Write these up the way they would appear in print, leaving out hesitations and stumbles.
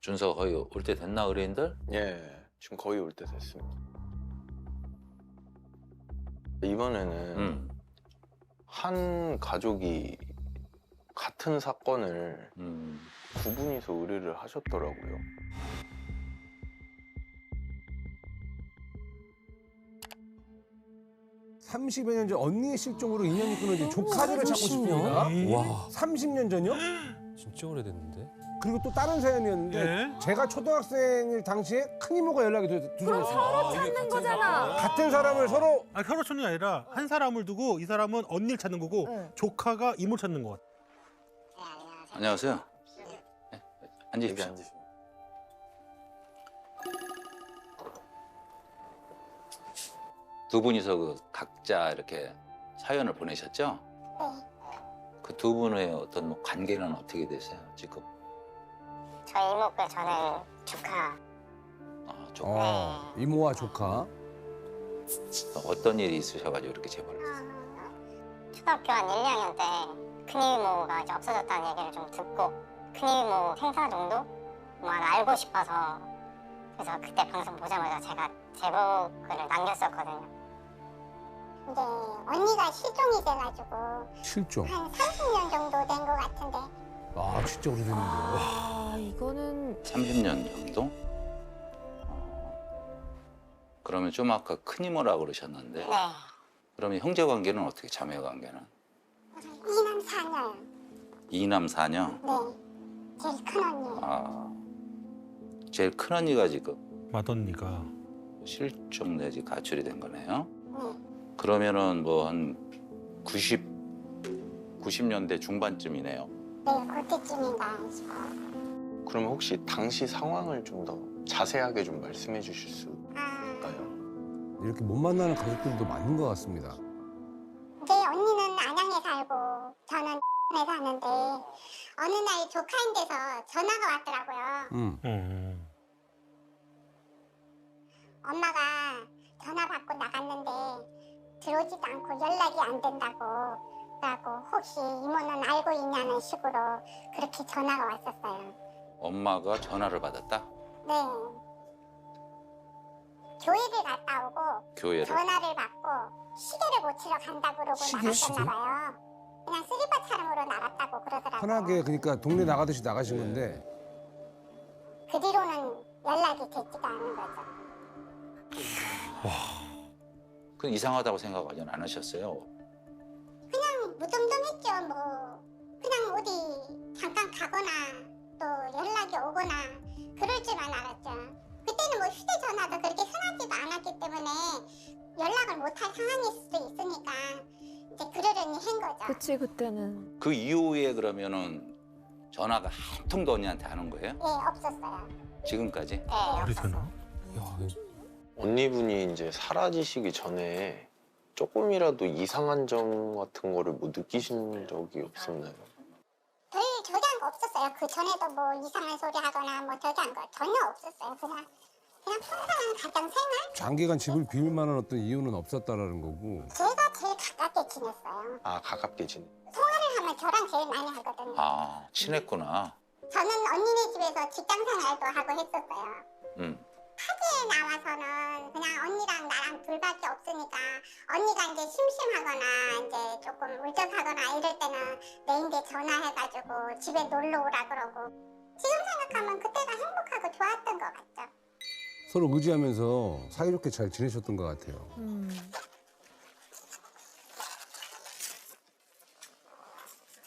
준서 거의 올 때 됐나 의뢰인들? 예, 지금 거의 올 때 됐습니다. 이번에는 한 가족이 같은 사건을 두 분이서 의뢰를 하셨더라고요. (30여 년) 전 언니의 실종으로 인연이 끊어진 조카들을 찾고 싶습니다. 와, 30년 전이요? 진짜 오래됐는데? 그리고 또 다른 사연이었는데 제가 초등학생일 당시에 큰 이모가 연락이 두절했어요. 서로 찾는 거잖아. 같은 사람을 서로 서로 찾는 게 아니라 한 사람을 두고 이 사람은 언니를 찾는 거고 조카가 이모를 찾는 것 같아. 안녕하세요. 네, 여기 앉으십시오. 앉으시면. 두 분이서 그 각자 이렇게 사연을 보내셨죠? 그 두 분의 어떤 뭐 관계는 어떻게 되세요, 지금? 저희 이모가 저는 조카. 아, 조카. 이모와 조카. 어떤 일이 있으셔가지고 이렇게 제보를 아. 했어요? 초등학교 한 1, 2학년 때 큰이모가 이제 없어졌다는 얘기를 좀 듣고 큰이모 생사 정도 만 알고 싶어서 그래서 그때 방송 보자마자 제가 제보글을 남겼었거든요. 이제 언니가 실종이 돼가지고 실종. 한 30년 정도 된 것 같은데 아 진짜 오래됐는데. 아, 이거는 30년 정도? 그러면 좀 아까 큰이모라고 그러셨는데 네. 그러면 형제 관계는 어떻게, 자매 관계는? 2남 4녀요. 이남 사녀? 네. 제일 큰 언니. 아, 제일 큰 언니가 지금 맏언니가. 실종 내지 가출이 된 거네요? 네. 그러면은 뭐 한 90년대 중반쯤이네요. 네, 그때쯤인가 싶어요. 그러면 혹시 당시 상황을 좀 더 자세하게 좀 말씀해 주실 수 아, 있을까요? 이렇게 못 만나는 가족들도 많은 것 같습니다. 네, 언니는 안양에 살고 저는 에 사는데 어느 날 조카인 데서 전화가 왔더라고요. 엄마가 전화 받고 나갔는데 들어오지도 않고 연락이 안 된다고 그래갖고 혹시 이모는 알고 있냐는 식으로 그렇게 전화가 왔었어요. 엄마가 전화를 받았다? 네. 교회를 갔다 오고 교회를? 전화를 받고 시계를 고치러 간다고 그러고 시계? 나갔었나 봐요. 그냥 슬리퍼 차림으로 나갔다고 그러더라고요. 편하게 그러니까 동네 나가듯이 나가신 건데 그 뒤로는 연락이 됐지가 않은 거죠. 그 이상하다고 생각하지는 않으셨어요? 그냥 무덤덤했죠. 뭐 그냥 어디 잠깐 가거나 또 연락이 오거나 그럴 줄만 알았죠. 그때는 뭐 휴대전화도 그렇게 흔하지도 않았기 때문에 연락을 못할 상황일 수도 있으니까 이제 그러려니 한 거죠. 그치 그때는. 그 이후에 그러면은 전화가 한 통도 언니한테 안 온 거예요? 네, 없었어요. 지금까지? 네, 말이 없었어요. 되나? 야, 언니분이 이제 사라지시기 전에 조금이라도 이상한 점 같은 거를 뭐 느끼신 적이 없었나요? 별 저기한 거 없었어요. 그 전에도 뭐 이상한 소리 하거나 뭐 저기한 거 전혀 없었어요. 그냥 평범한 가정 생활? 장기간 집을 비울 만한 어떤 이유는 없었다라는 거고. 제가 제일 가깝게 지냈어요. 아, 가깝게 지내. 통화를 하면 저랑 제일 많이 하거든요. 아, 친했구나. 저는 언니네 집에서 직장 생활도 하고 했었어요. 타지에 나와서는 그냥 언니랑 나랑 둘밖에 없으니까 언니가 이제 심심하거나 이제 조금 울적하거나 이럴 때는 내인데 전화해가지고 집에 놀러 오라 그러고 지금 생각하면 그때가 행복하고 좋았던 것 같죠. 서로 의지하면서 사이좋게 잘 지내셨던 것 같아요.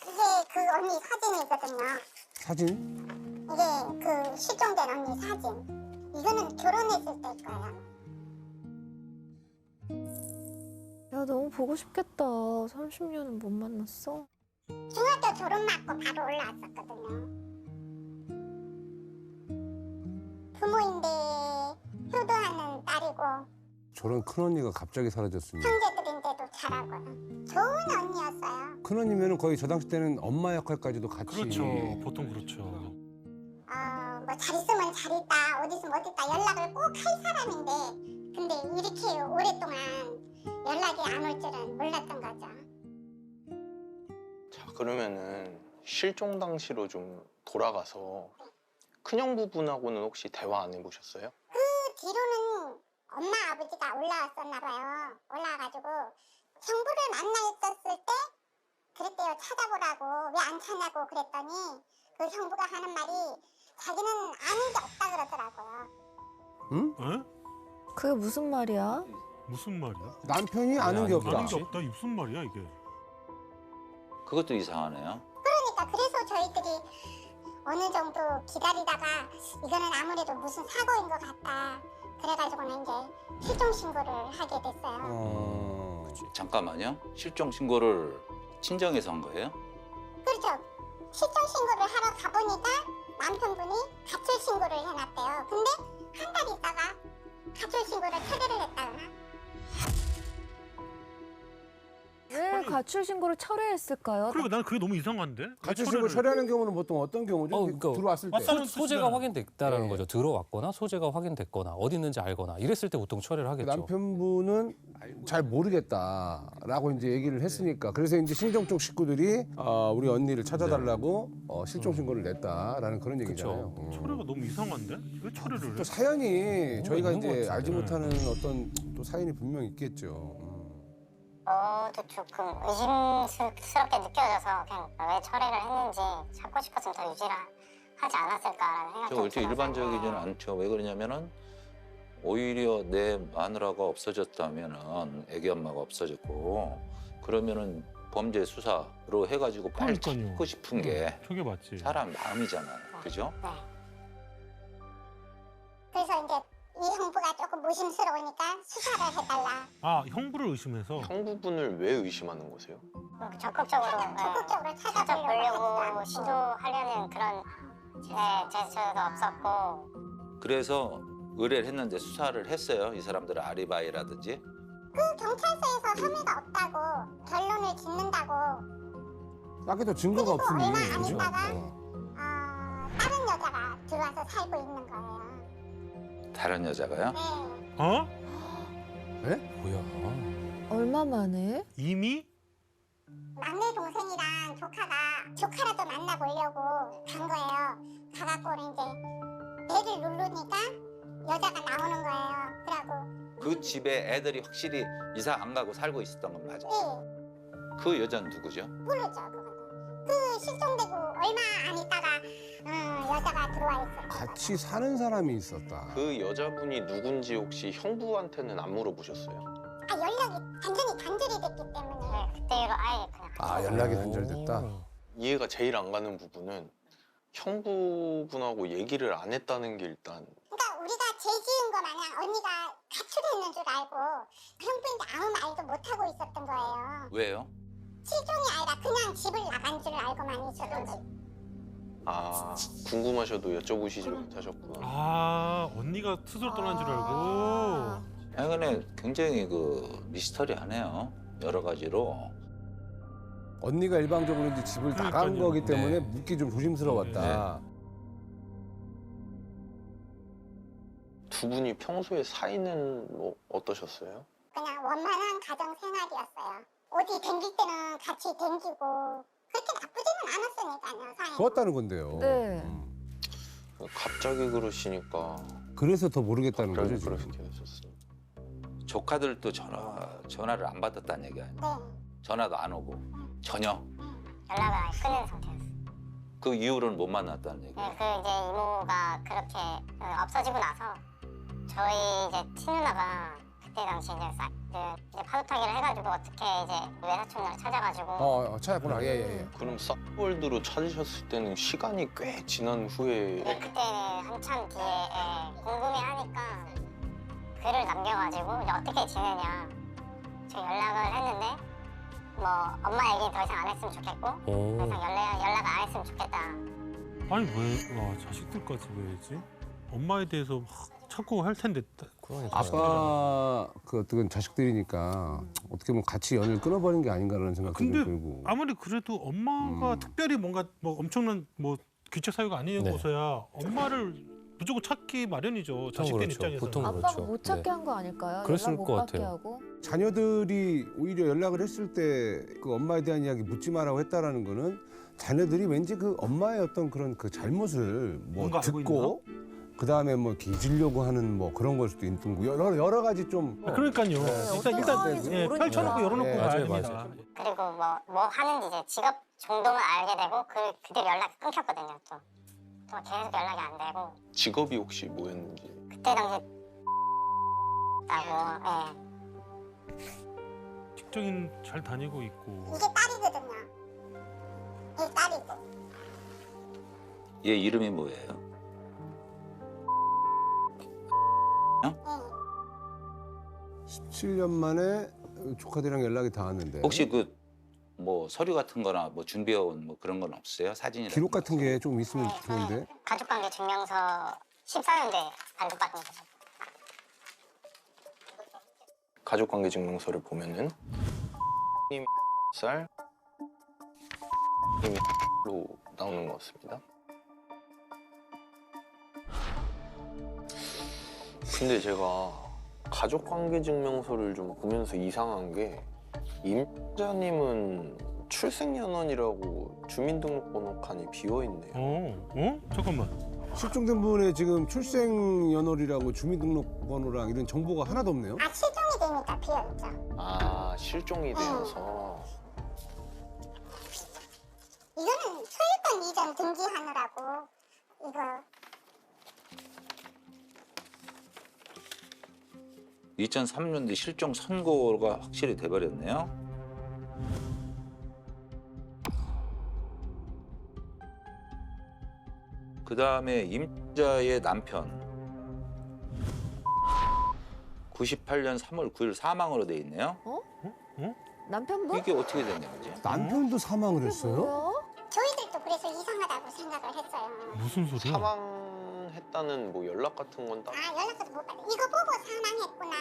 이게 그 언니 사진이거든요. 사진? 이게 그 실종된 언니 사진. 이거는 결혼했을 때 거예요. 야, 너무 보고 싶겠다. 30년은 못 만났어. 중학교 졸업 맞고 바로 올라왔었거든요. 부모인데 효도하는 딸이고 저런 큰언니가 갑자기 사라졌으니. 형제들인데도 잘하고요. 좋은 언니였어요. 큰언니면 거의 저 당시 때는 엄마 역할까지도 같이. 그렇죠. 보통 그렇죠. 뭐 잘 있으면 잘 있다, 어디 있으면 어디 있다 연락을 꼭 할 사람인데 근데 이렇게 오랫동안 연락이 안 올 줄은 몰랐던 거죠. 자, 그러면은 실종 당시로 좀 돌아가서 큰형 부분하고는 혹시 대화 안 해보셨어요? 그 뒤로는 엄마 아버지가 올라왔었나 봐요. 올라와가지고 형부를 만나 있었을 때 그랬대요. 찾아보라고. 왜 안 찾냐고 그랬더니 그 형부가 하는 말이 자기는 아는 게 없다 그러더라고요. 응? 에? 그게 무슨 말이야? 무슨 말이야? 남편이 아는 게 없다. 아는 게 없다. 이게 무슨 말이야 이게? 그것도 이상하네요. 그러니까 그래서 저희들이 어느 정도 기다리다가 이거는 아무래도 무슨 사고인 것 같다. 그래가지고는 이제 실종 신고를 하게 됐어요. 잠깐만요. 실종 신고를 친정에서 한 거예요? 그렇죠. 실종 신고를 하러 가보니까 남편분이 가출 신고를 해놨대요. 근데 한 달 있다가 가출 신고를 철회를 했다거나. 왜 가출 신고를 철회했을까요? 그리고 나는 그게 너무 이상한데? 왜 가출 신고 철회를- 처리하는 경우는 보통 어떤 경우죠? 그러니까 들어왔을 때. 왔다는 소재가 뜻이잖아요. 확인됐다라는 예. 거죠. 들어왔거나 소재가 확인됐거나 어디 있는지 알거나 이랬을 때 보통 처리를 하겠죠. 남편분은 잘 모르겠다라고 이제 얘기를 했으니까 그래서 이제 신정 쪽 식구들이 우리 언니를 찾아달라고 실종 신고를 냈다라는 그런 얘기잖아요. 철회가 너무 이상한데? 왜 철회를 또 해? 사연이 저희가 있는 것 이제 같은데. 알지 못하는 어떤 또 사연이 분명 있겠죠. 저도 조금 의심스럽게 느껴져서 그냥 왜 철회를 했는지 찾고 싶었으면 더 유지를 하지 않았을까라는 생각이 저 이렇게 들어서. 일반적이지는 않죠. 왜 그러냐면은 오히려 내 마누라가 없어졌다면은 애기 엄마가 없어졌고 그러면은 범죄 수사로 해가지고 빨리 그러니까요. 찾고 싶은 게 저게 맞지. 사람 마음이잖아요. 그죠? 네. 그래서 이제 이 형부가 조금 무심스러우니까 수사를 해달라. 아 형부를 의심해서. 형 부분을 왜 의심하는 거세요? 적극적으로 적극적으로 찾아보려고 찾아보려고 했다. 시도하려는 그런 제스처도 없었고. 그래서 의뢰를 했는데 수사를 했어요. 이 사람들은 아리바이라든지. 그 경찰서에서 혐의가 없다고 결론을 짓는다고 딱히 더 증거가 그리고 없으니. 얼마 안 그죠? 있다가 다른 여자가 들어와서 살고 있는 거예요. 다른 여자가요? 네. 어? 뭐야? 얼마 만에? 이미? 막내 동생이랑 조카라도 만나보려고 간 거예요. 가갖고는 이제 배를 누르니까 여자가 나오는 거예요. 그러고 그 집에 애들이 확실히 이사 안 가고 살고 있었던 건 맞아요. 네, 그 여자는 누구죠? 모르죠 그거는. 그 실종되고 얼마 안 있다가 여자가 들어와 있어요. 같이 사는 사람이 있었다. 그 여자분이 누군지 혹시 형부한테는 안 물어보셨어요? 연락이 완전히 단절이 됐기 때문에. 네, 그때로 아예 그냥. 연락이 단절됐다. 이해가 제일 안 가는 부분은 형부분하고 얘기를 안 했다는 게 일단 그러니까 우리가 죄 지은 거 마냥 언니가 가출했는 줄 알고 형부인데 아무 말도 못 하고 있었던 거예요. 왜요? 실종이 아니라 그냥 집을 나간 줄 알고만 있었던 거지. 아 궁금하셔도 여쭤보시지 못하셨구나. 아 언니가 스스로 떠난 줄 알고. 아니 근데 굉장히 그 미스터리하네요. 여러 가지로. 언니가 일방적으로 이제 집을 나간 그러니까요. 거기 때문에 네. 묻기 좀 조심스러웠다. 두 분이 평소에 사이는 뭐 어떠셨어요? 그냥 원만한 가정 생활이었어요. 어디 댕길 때는 같이 댕기고 그렇게 나쁘지는 않았으니까요. 사이는. 좋았다는 건데요. 네. 갑자기 그러시니까 그래서 더 모르겠다는 갑자기 거죠, 지금. 그렇게 되셨어요. 조카들도 전화를 안 받았다는 얘기 아니에요? 네. 전화도 안 오고 전혀. 연락을 아예 끊은 상태였어요. 그 이후로는 못 만났다는 얘기. 네, 그 이제 이모가 그렇게 없어지고 나서 저희 이제 친누나가 그때 당시 이제 파도 타기를 해가지고 어떻게 이제 외사촌을 찾아가지고 찾았구나. 예. 그럼 싸월드로 찾으셨을 때는 시간이 꽤 지난 후에 네, 그때 한참 뒤에 궁금해하니까 글을 남겨가지고 이제 어떻게 지내냐 저 연락을 했는데 뭐 엄마 얘기 더 이상 안 했으면 좋겠고 더 이상 연락 안 했으면 좋겠다. 아니 왜 자식들까지 왜 했지? 엄마에 대해서 막 찾고 할 텐데. 그러니까. 아빠 그 어떤 자식들이니까 어떻게 보면 같이 연을 끊어버린 게 아닌가라는 생각도 좀 근데 들고. 아무리 그래도 엄마가 특별히 뭔가 뭐 엄청난 뭐 귀책 사유가 아니고서야 엄마를 무조건 찾기 마련이죠. 자식들 그렇죠. 입장에서. 보통 아빠가 그렇죠. 못 찾게 네. 한 거 아닐까요? 그랬을 연락 못 것 받게 같아요. 하고. 자녀들이 오히려 연락을 했을 때 그 엄마에 대한 이야기 묻지 마라고 했다라는 거는 자녀들이 왠지 그 엄마의 어떤 그런 그 잘못을 뭐 뭔가 알고 듣고 그 다음에 뭐 이렇게 잊으려고 하는 뭐 그런 걸 수도 있는 거고 여러 가지 좀 그러니까요. 어떤 상황인지 예, 모르니까. 펼쳐놓고 열어놓고 예, 가야 맞아요, 됩니다. 그리고 뭐 하는지 이제 직업 정도만 알게 되고 그대로 연락이 끊겼거든요. 또 계속 연락이 안 되고 직업이 혹시 뭐였는지. 그때 당시 라고 직장인 잘 다니고 있고. 이게 딸이거든요. 이게 딸이고. 얘 이름이 뭐예요? 예. 17년 만에 조카들이랑 연락이 닿았는데 혹시 그 뭐 서류 같은 거나 뭐 준비해온 뭐 그런 건 없어요? 사진이나 기록 같은 게 좀 있으면 좋은데. 가족관계 증명서 14년대 발급받은 거죠. 가족관계 증명서를 보면은 님 살 님로 나오는 것 같습니다. 근데 제가 가족관계 증명서를 좀 보면서 이상한 게 임자님은 출생연원이라고 주민등록번호 칸이 비어있네요. 잠깐만. 실종된 분의 지금 출생연월이라고 주민등록번호랑 이런 정보가 하나도 없네요. 아, 실종이 되니까 비어있죠. 아 실종이 되어서 이거는 소유권 이전 등기하느라고 이거 2003년도에 실종 선고가 확실히 돼버렸네요. 그 다음에 임자의 남편 98년 3월 9일 사망으로 돼 있네요. 남편분? 이게 어떻게 됐냐 이제? 남편도 사망을 했어요? 뭐야? 저희들도 그래서 이상하다고 생각을 했어요. 무슨 소리야? 사망했다는 뭐 연락 같은 건 딱 아, 연락도 못 받아. 이거 보고 사망했구나.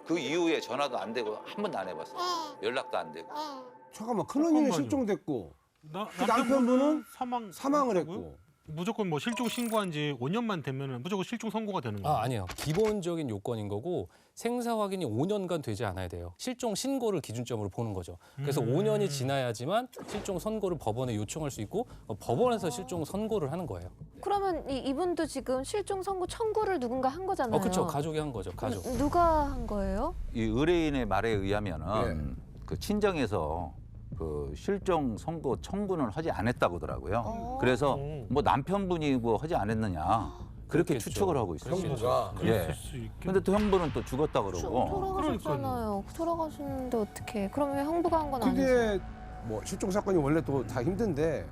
그 이후에 전화도 안 되고 한 번도 안 해봤어요. 예, 연락도 안 되고. 예. 잠깐만 큰언니는 잠깐만요. 실종됐고 그 남편분은 했다고요? 사망을 했고 무조건 뭐 실종 신고한 지 5년만 되면은 무조건 실종 선고가 되는 거예요. 아니에요. 기본적인 요건인 거고 생사 확인이 5년간 되지 않아야 돼요. 실종 신고를 기준점으로 보는 거죠. 그래서 5년이 지나야지만 실종 선고를 법원에 요청할 수 있고 법원에서 실종 선고를 하는 거예요. 그러면 이분도 지금 실종 선고 청구를 누군가 한 거잖아요. 그렇죠. 가족이 한 거죠. 가족. 누가 한 거예요? 이 의뢰인의 말에 의하면은 그 친정에서 그 실종 선고 청구는 하지 않았다고 하더라고요. 그래서 뭐 남편분이 뭐 하지 않았느냐 그렇게 그렇겠죠. 추측을 하고 있어요. 형부가 예. 수 있겠. 근데 또 형부는 또 죽었다 그러고. 돌아가셨잖아요. 돌아가셨는데 어떻게? 그러면 왜 형부가 한 건 아니죠? 그게 뭐 실종 사건이 원래 또 다 힘든데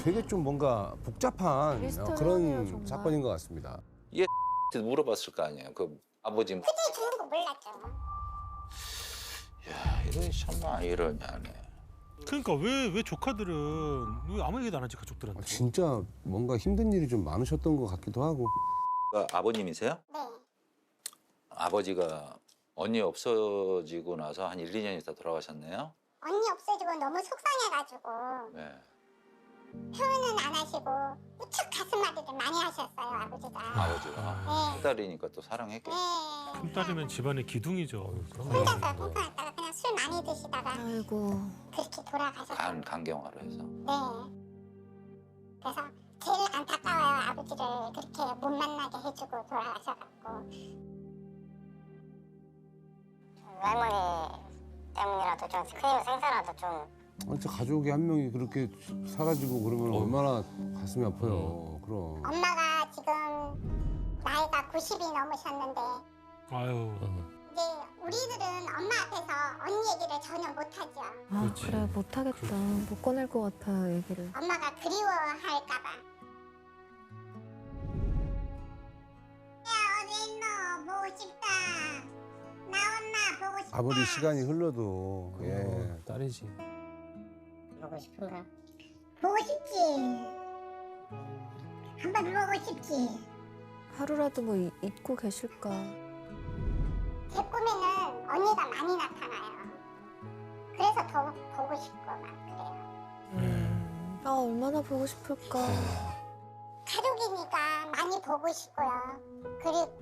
되게 좀 뭔가 복잡한 미스터리하네요, 그런 정말. 사건인 것 같습니다. 물어봤을 거 아니에요. 그 아버지. 그때 죽는 거 몰랐죠. 야, 이런 참나 이러냐네. 그러니까 왜 조카들은 왜 아무 얘기도 안 하지 가족들한테? 진짜 뭔가 힘든 일이 좀 많으셨던 것 같기도 하고. 아버님이세요? 네. 아버지가 언니 없어지고 나서 한 1, 2년 있다 돌아가셨네요. 언니 없어지고 너무 속상해가지고 네. 표현은 안 하시고 우측 가슴마디를 많이 하셨어요, 아버지가. 아버지가. 네. 큰딸이니까 또 사랑했겠죠. 네. 큰딸이면 집안의 기둥이죠. 혼자서 팽팽했다가 그냥 술 많이 드시다가 아이고. 그렇게 돌아가셨어요. 간경화로 해서. 네. 그래서 제일 안타까워요, 아버지를 그렇게 못 만나게 해주고 돌아가셔갖고. 외할머니 때문이라도 좀 큰힘을 생사라도 좀 진짜 가족이 한 명이 그렇게 사라지고 그러면 얼마나 가슴이 아파요. 그럼. 엄마가 지금 나이가 90이 넘으셨는데 아유. 이제 우리들은 엄마 앞에서 언니 얘기를 전혀 못하죠. 아, 그렇지. 그래 못하겠다. 못 꺼낼 것 같아요, 얘기를. 엄마가 그리워할까봐. 야, 어디 있노? 보고 싶다. 나 엄마 보고 싶다. 아무리 시간이 흘러도 예. 딸이지. 보고 싶은가? 보고 싶지. 한번 보고 싶지. 하루라도 뭐 잊고 계실까? 제 꿈에는 언니가 많이 나타나요. 그래서 더 보고 싶고 막 그래요. 아 얼마나 보고 싶을까? 가족이니까 많이 보고 싶고요. 그리고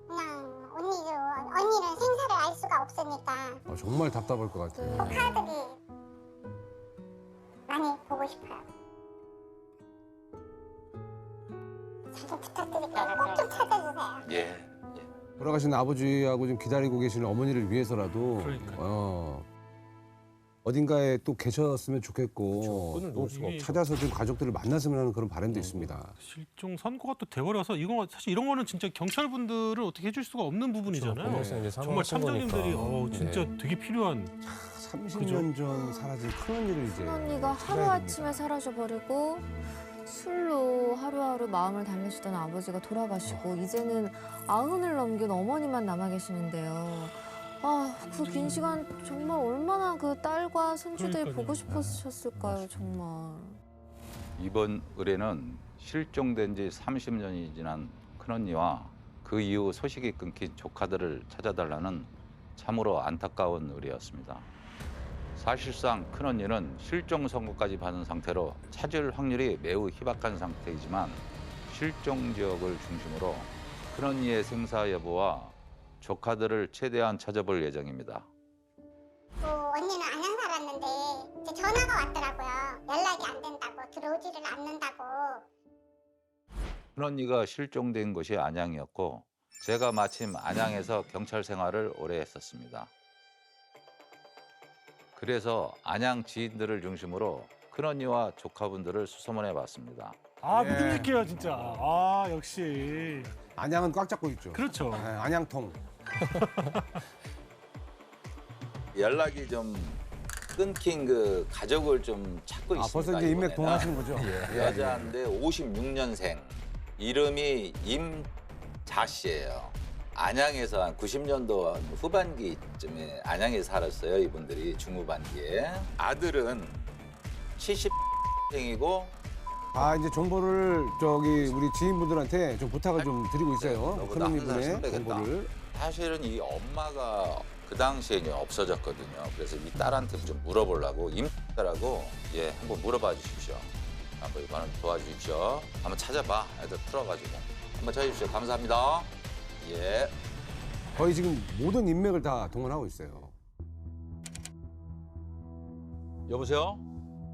그냥 언니는 생사를 알 수가 없으니까 정말 답답할 것 같아요. 조카들이 많이 보고 싶어요. 잘 좀 부탁드릴게요. 꼭 좀 찾아주세요. 예. 돌아가신 아버지하고 좀 기다리고 계시는 어머니를 위해서라도 그러니까요. 어딘가에 또 계셨으면 좋겠고 끈을 또 놓을 수가 없죠. 찾아서 좀 가족들을 만났으면 하는 그런 바람도 있습니다. 실종 선고가 또 돼버려서 이거 사실 이런 거는 진짜 경찰분들은 어떻게 해줄 수가 없는 부분이잖아요. 법원에서 이제 정말 사망하신 탐정님들이 거니까. 진짜 네. 되게 필요한 30년 전 사라진 큰언니를 이제 큰언니가 찾아야 하루아침에 사라져버리고 술로 하루하루 마음을 달래시던 아버지가 돌아가시고 이제는 90을 넘긴 어머니만 남아 계시는데요. 아, 그 긴 시간 정말 얼마나 그 딸과 손주들 그러니까요. 보고 싶으셨을까요, 정말. 이번 의뢰는 실종된 지 30년이 지난 큰언니와 그 이후 소식이 끊긴 조카들을 찾아달라는 참으로 안타까운 의뢰였습니다. 사실상 큰언니는 실종 선고까지 받은 상태로 찾을 확률이 매우 희박한 상태이지만 실종 지역을 중심으로 큰언니의 생사 여부와 조카들을 최대한 찾아볼 예정입니다. 언니는 안양 살았는데 이제 전화가 왔더라고요. 연락이 안 된다고, 들어오지를 않는다고. 큰언니가 실종된 곳이 안양이었고 제가 마침 안양에서 경찰 생활을 오래 했었습니다. 그래서 안양 지인들을 중심으로 큰언니와 조카분들을 수소문해 봤습니다. 아 예. 믿음직해요 진짜. 아 역시 안양은 꽉 잡고 있죠. 그렇죠. 네, 안양통. 연락이 좀 끊긴 그 가족을 좀 찾고 있습니다. 벌써 이제 인맥 이번에는. 동하시는 거죠? 여자인데 56년생, 이름이 임자 씨예요. 안양에서 한 90년도 후반기쯤에 안양에 살았어요. 이분들이 중후반기에. 아들은 70생이고 아, 이제 정보를 저기 우리 지인분들한테 좀 부탁을 좀 드리고 있어요. 너보다 큰언니 한 살 분의 선배겠다. 정보를. 사실은 이 엄마가 그 당시에 이제 없어졌거든요. 그래서 이 딸한테 좀 물어보려고 임자라고 한번 물어봐 주십시오. 한번 이거는 도와주십시오. 한번 찾아봐. 애들 풀어가지고 한번 찾아주십시오. 감사합니다. 예. 거의 지금 모든 인맥을 다 동원하고 있어요. 여보세요?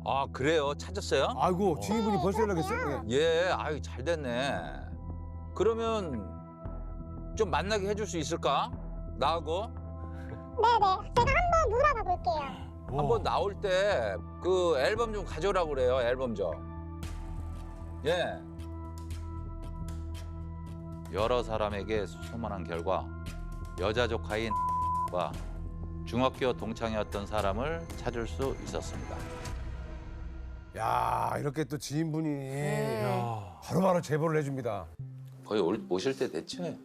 아 그래요? 찾았어요? 아이고, 지인분이 벌써 연락했어요? 예. 예. 아유 잘 됐네. 그러면 좀 만나게 해줄 수 있을까? 나하고 네네, 제가 한번 물어봐 볼게요. 한번 나올 때 그 앨범 좀 가져오라고 그래요. 앨범 좀. 예. 여러 사람에게 수소문한 결과 여자 조카인 과 중학교 동창이었던 사람을 찾을 수 있었습니다. 야, 이렇게 또 지인분이 네. 야. 바로바로 제보를 해줍니다. 거의 오실 때 됐죠? 네.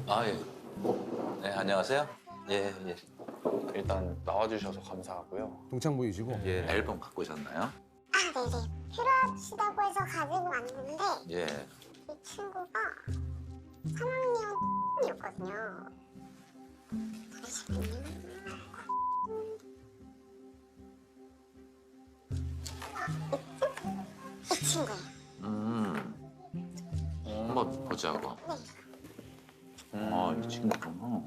아 예. 네 안녕하세요. 예 예. 일단 나와주셔서 감사하고요. 동창분이시고. 예 앨범 갖고 오셨나요? 아, 네네. 필요하시다고 해서 가지고 왔는데 예. 이 친구가 3학년이었거든요. 잠시만요. 이 친구예요. 한번 보자고. 이 친구구나.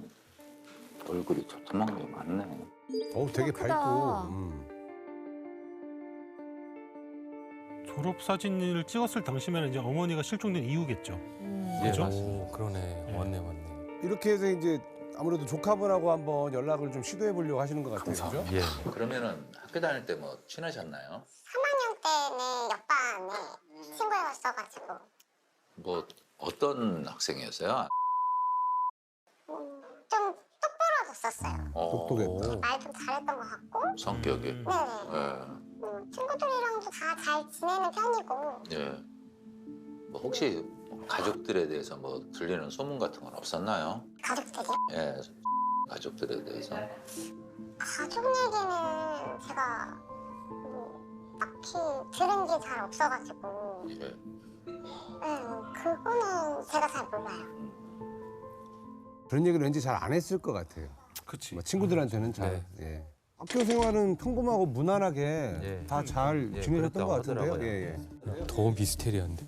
얼굴이 도톰한 게 많네. 어우, 되게 크다. 밝고. 졸업 사진을 찍었을 당시면 이제 어머니가 실종된 이후겠죠. 예, 그죠? 오, 그러네. 맞네, 맞네. 이렇게 해서 이제 아무래도 조카분하고 한번 연락을 좀 시도해 보려고 하시는 것 같아요. 그죠? 예. 그러면은 학교 다닐 때 뭐 친하셨나요? 3학년 때는 옆반에 친구였어가지고 뭐 어떤 학생이었어요? 좀 똑부러졌었어요. 똑똑했다. 말 좀 잘했던 것 같고. 성격이. 네네. 예. 친구들이랑도 다 잘 지내는 편이고. 예. 뭐 혹시 가족들에 대해서 뭐 들리는 소문 같은 건 없었나요? 가족들이요? 예. 가족들에 대해서. 가족 얘기는 제가 딱히 들은 게 잘 없어가지고. 예. 그거는 제가 잘 몰라요. 그런 얘기를 왠지 잘 안 했을 것 같아요. 그치. 뭐 친구들한테는 잘. 네. 예. 학교 생활은 평범하고 무난하게 예. 다 잘 예, 지내셨던 그랬다고 것 같은데요. 하더라고요. 예, 예. 더 미스테리한데.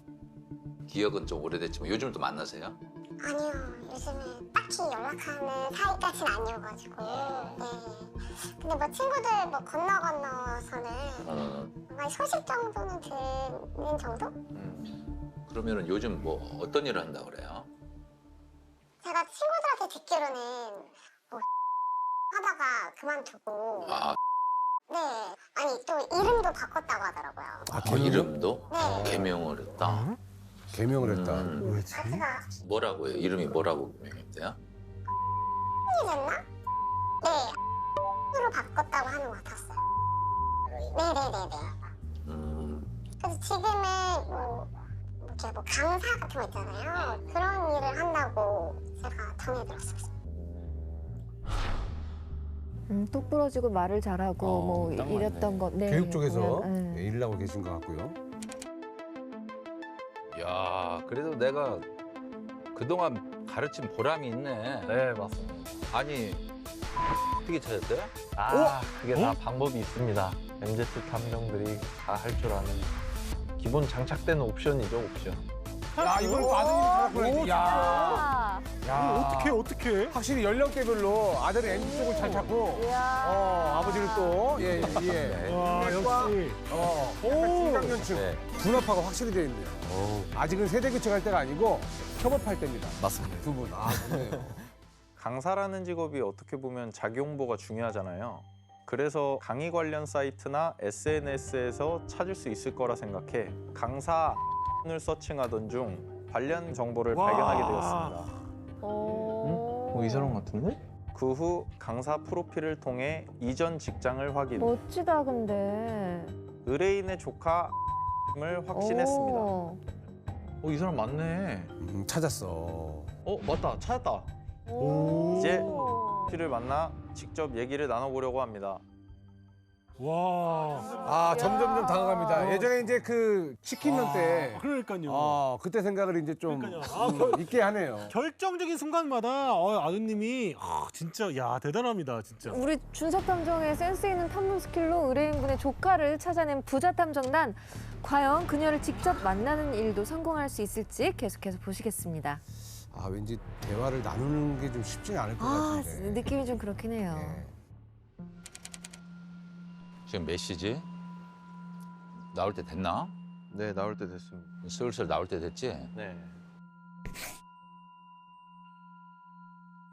기억은 좀 오래됐지만 요즘도 만나세요? 아니요, 요즘에 딱히 연락하는 사이까지는 아니어가지고. 네. 근데 뭐 친구들 뭐 건너서는 한 소식 정도는 듣는 정도? 그러면은 요즘 뭐 어떤 일을 한다고 그래요? 제가 친구들한테 듣기로는 뭐 하다가 그만두고. 아, 네. 아니 또 이름도 바꿨다고 하더라고요. 이름도 네. 개명을 했다. 개명을 했다. 아, 제가 뭐라고요? 이름이 뭐라고 개명했대요? 됐나? 네. 으로 바꿨다고 하는 것 같았어요. 네네네네. 그래서 지금은 뭐 이렇게 뭐 강사 같은 거 있잖아요. 그런 일을 한다고 제가 전해 들었었어요. 똑 부러지고 말을 잘하고 뭐 딱 이랬던 맞네. 거. 네, 교육 쪽에서 그냥, 일을 하고 계신 것 같고요. 야, 그래도 내가 그동안 가르친 보람이 있네. 네, 맞습니다. 아니, 어떻게 찾았대? 그게 다 방법이 있습니다. MZ 탐정들이 다 할 줄 아는 기본 장착되는 옵션이죠, 옵션. 야, 이걸 아드님이 찾았구나. 야, 어떻게? 확실히 연령대별로 아들은 MZ 쪽을 잘 찾고, 아버지를 또, 예. 와, 역시. 중장년층. 네. 분업화가 확실히 되어 있네요. 아직은 세대 교체할 때가 아니고 협업할 때입니다. 맞습니다. 두 분. 아, 그러네요. 강사라는 직업이 어떻게 보면 자기 홍보가 중요하잖아요. 그래서 강의 관련 사이트나 SNS에서 찾을 수 있을 거라 생각해 강사를 서칭하던 중 관련 정보를 발견하게 되었습니다. 이 사람 같은데? 그 후 강사 프로필을 통해 이전 직장을 확인. 멋지다 근데. 의뢰인의 조카임을 확신했습니다. 오. 이 사람 맞네. 찾았어. 맞다. 찾았다. 오. 이제 피를 만나 직접 얘기를 나눠보려고 합니다. 와. 아, 점점 다가갑니다. 예전에 이제 그 치킨면 때, 그러니까요. 그때 생각을 이제 좀 그러니까요. 있게 하네요. 결정적인 순간마다 아드님이 진짜 야 대단합니다 진짜. 우리 준석 탐정의 센스 있는 탐문 스킬로 의뢰인분의 조카를 찾아낸 부자 탐정단. 과연 그녀를 직접 만나는 일도 성공할 수 있을지 계속해서 보시겠습니다. 아, 왠지 대화를 나누는 게 좀 쉽지는 않을 것 같은데. 느낌이 좀 그렇긴 해요. 예. 지금 몇 시지? 나올 때 됐나? 네, 나올 때 됐습니다. 슬슬 나올 때 됐지? 네.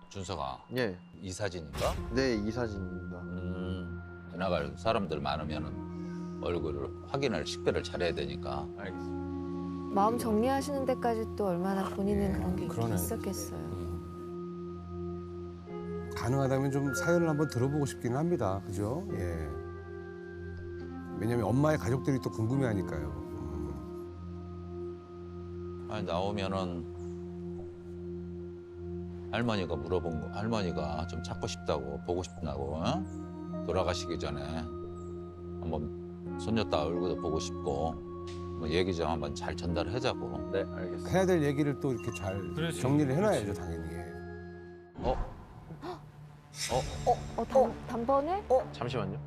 준서가 예. 이 사진인가? 네, 이 사진입니다. 나갈 사람들 많으면은 얼굴을 확인을 식별을 잘해야 되니까. 알겠습니다. 마음 정리하시는 데까지 또 얼마나 본인은 그런 게 그러네. 있었겠어요. 가능하다면 좀 사연을 한번 들어보고 싶기는 합니다. 그죠? 예. 왜냐면 엄마의 가족들이 또 궁금해하니까요. 아니, 나오면은 할머니가 물어본 거, 할머니가 좀 찾고 싶다고, 보고 싶다고, 돌아가시기 전에 한번 손녀딸 얼굴도 보고 싶고, 뭐 얘기 좀 한번 잘 전달하자고. 네, 알겠습니다. 해야 될 얘기를 또 이렇게 잘 그렇지, 정리를 해놔야죠, 당연히. 단번에? 잠시만요.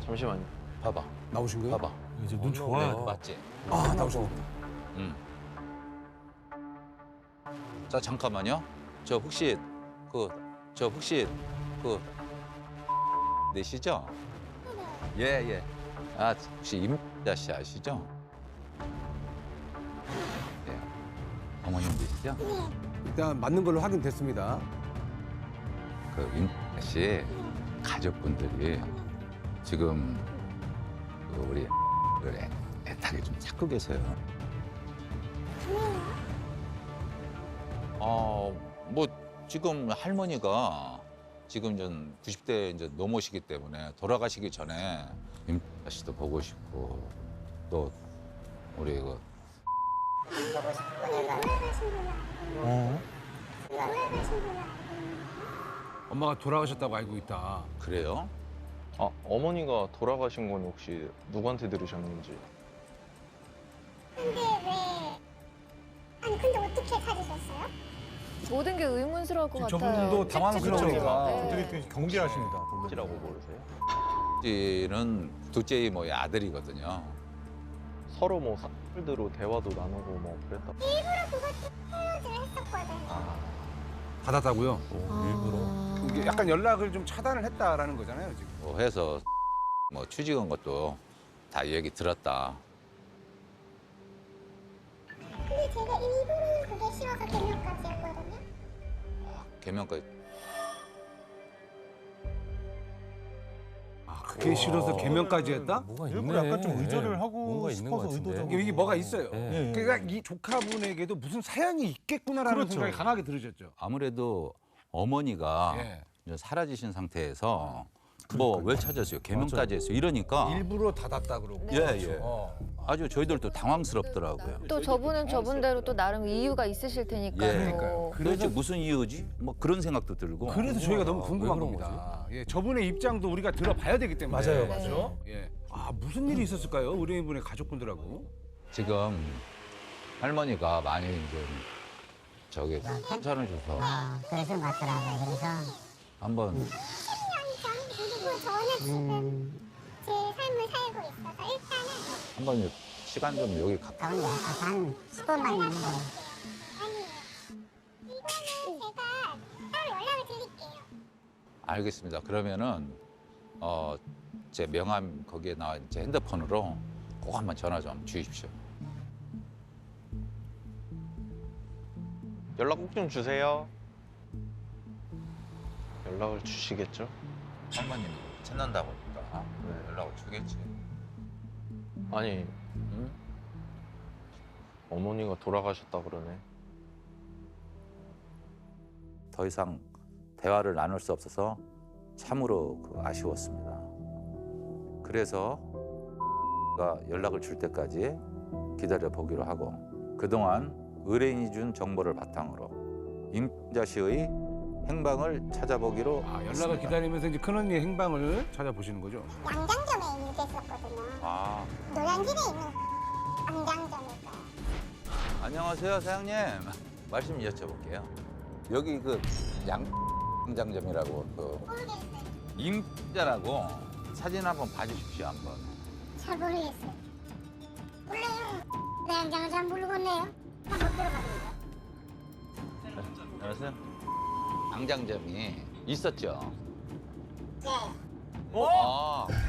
잠시만요. 봐봐, 나오신 거예요? 봐봐. 이제 눈 좋아야 돼. 맞지? 아, 나오셨습니다. 자, 잠깐만요. 저 혹시 내시죠? 예. 아, 혹시 임자 씨 아시죠? 네. 어머님 되시죠? 일단 맞는 걸로 확인됐습니다. 그 임자 씨 가족분들이 지금 그 우리 를 애타게 좀 찾고 계세요. 뭐 지금 할머니가 지금 전 90대 이제 넘으시기 때문에 돌아가시기 전에 임자 씨도 보고 싶고 또 우리 그 엄마가 돌아가셨다고 알고 있다. 그래요? 어머니가 돌아가신 건 혹시 누구한테 들으셨는지? 근데 어떻게 찾으셨어요? 모든 게 의문스러울 것 같아요. 저분도 당황스러우니까 네. 되게 경계하십니다. 이라고 모르세요? 씨는 둘째 이모의 아들이거든요. 서로 뭐 대로 대화도 나누고 뭐 그랬다. 일부러 그것도 헤어지를 했었거든. 받았다고요? 일부러. 이게 약간 연락을 좀 차단을 했다라는 거잖아요, 지금. 뭐 해서 뭐 취직한 것도 다 얘기 들었다. 근데 제가 일부러 그게 싫어서 개명까지 했거든요. 개명까지. 그게 싫어서 개명까지 했다? 뭐가 있네. 일부러 약간 좀 의존을 하고 뭔가 있는 싶어서 것 같은데. 의도적으로. 이게 뭐가 있어요. 네. 그러니까 이 조카분에게도 무슨 사연이 있겠구나라는 그렇죠. 생각이 강하게 들으셨죠. 아무래도 어머니가 예. 이제 사라지신 상태에서 뭐 왜 찾았어요? 개명까지 했어요. 이러니까 일부러 닫았다 그러고. 예, 예. 아주 저희들도 당황스럽더라고요. 또 저분은 저분대로 또 나름 이유가 있으실 테니까요. 예. 그러니까요. 도대체 무슨 이유지? 뭐 그런 생각도 들고. 그래서 저희가 너무 왜 궁금한 그런 겁니다. 예, 저분의 입장도 우리가 들어봐야 되기 때문에. 맞아요, 맞아요. 예. 아, 무슨 일이 있었을까요? 의뢰인분의 가족분들하고. 지금 할머니가 많이 이제 저기 괜찮으셔서 그래서 맞더라고요. 그래서 한번 그리고 저는 지금 제 삶을 살고 있어서 일단은 한번 시간 좀 여기 가운데 한 10분만 있는데 이거는 제가 따로 연락을 드릴게요. 알겠습니다. 그러면은 제 명함 거기에 나와 있는 제 핸드폰으로 꼭 한번 전화 좀 주십시오. 연락 꼭 좀 주세요. 연락을 주시겠죠? 할머님 찾는다고 하니까 연락을 주겠지. 아니 응? 어머니가 돌아가셨다 그러네. 더 이상 대화를 나눌 수 없어서 참으로 아쉬웠습니다. 그래서 연락을 줄 때까지 기다려 보기로 하고 그동안 의뢰인이 준 정보를 바탕으로 임자 씨의 행방을 찾아보기로 아, 연락을 했습니다. 기다리면서 이제 큰언니의 행방을 찾아보시는 거죠. 양장점에 일했었거든요. 아, 노량진에 있는 양장점일까요? 안녕하세요, 사장님. 말씀 여쭤볼게요. 여기 그 양장점이라고 그 임자라고 사진 한번 봐주십시오, 한번. 잘 모르겠어요. 몰라요. 내 양장을 잘 모르겠네요. 한번 들어가볼게요. 알았어요? 양장점이 있었죠. 네.